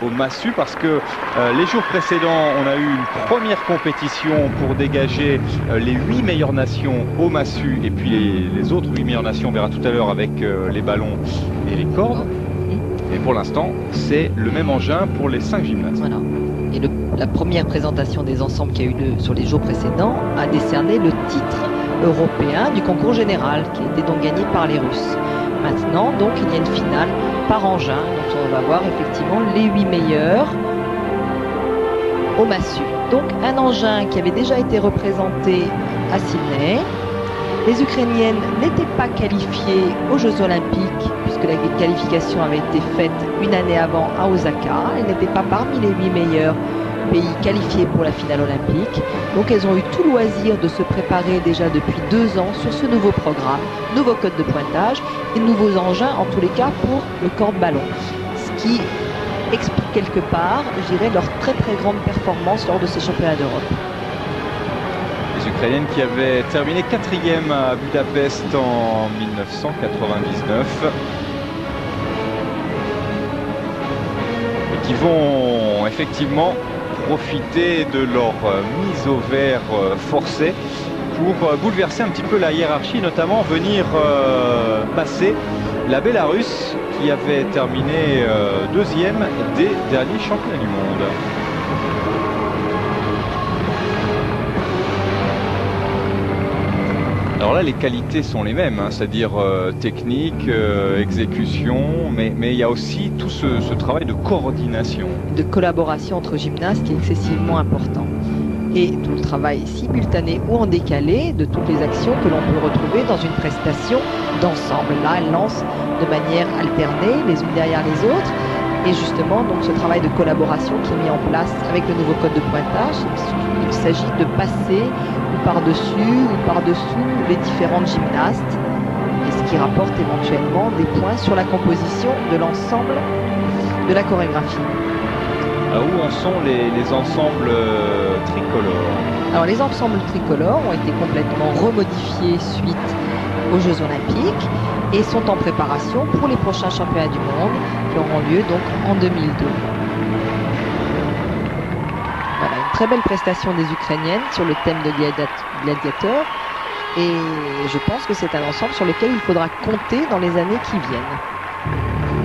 au massue parce que les jours précédents, on a eu une première compétition pour dégager les 8 meilleures nations au massue et puis les autres 8 meilleures nations, on verra tout à l'heure avec les ballons et les cordes. Et pour l'instant, c'est le même engin pour les 5 gymnastes. Voilà. Et la première présentation des ensembles qui a eu lieu sur les jours précédents a décerné le titre européen du concours général qui a été donc gagné par les Russes. Maintenant, donc, il y a une finale par engin. Donc, on va voir effectivement les 8 meilleurs au massue. Donc, un engin qui avait déjà été représenté à Sydney. Les Ukrainiennes n'étaient pas qualifiées aux Jeux Olympiques puisque la qualification avait été faite une année avant à Osaka. Elles n'étaient pas parmi les 8 meilleurs pays qualifiés pour la finale olympique. Donc elles ont eu tout loisir de se préparer déjà depuis 2 ans sur ce nouveau programme, nouveau code de pointage et nouveaux engins en tous les cas pour le corps-ballon. Ce qui explique quelque part, je dirais, leur très très grande performance lors de ces championnats d'Europe. Les Ukrainiennes qui avaient terminé 4e à Budapest en 1999 et qui vont effectivement profiter de leur mise au vert forcée pour bouleverser un petit peu la hiérarchie, notamment venir passer la Bélarus qui avait terminé 2e des derniers championnats du monde. Alors là, les qualités sont les mêmes, hein, c'est-à-dire technique, exécution, mais il y a aussi tout ce travail de coordination. De collaboration entre gymnastes qui est excessivement important. Et tout le travail simultané ou en décalé de toutes les actions que l'on peut retrouver dans une prestation d'ensemble. Là, elles lancent de manière alternée, les unes derrière les autres. Et justement, donc, ce travail de collaboration qui est mis en place avec le nouveau code de pointage, il s'agit de passer par-dessus ou par-dessous les différentes gymnastes, et ce qui rapporte éventuellement des points sur la composition de l'ensemble de la chorégraphie. Où en sont les ensembles tricolores? Alors les ensembles tricolores ont été complètement remodifiés suite aux Jeux Olympiques et sont en préparation pour les prochains championnats du monde qui auront lieu donc en 2002. Voilà, une très belle prestation des Ukrainiennes sur le thème de gladiateur et je pense que c'est un ensemble sur lequel il faudra compter dans les années qui viennent.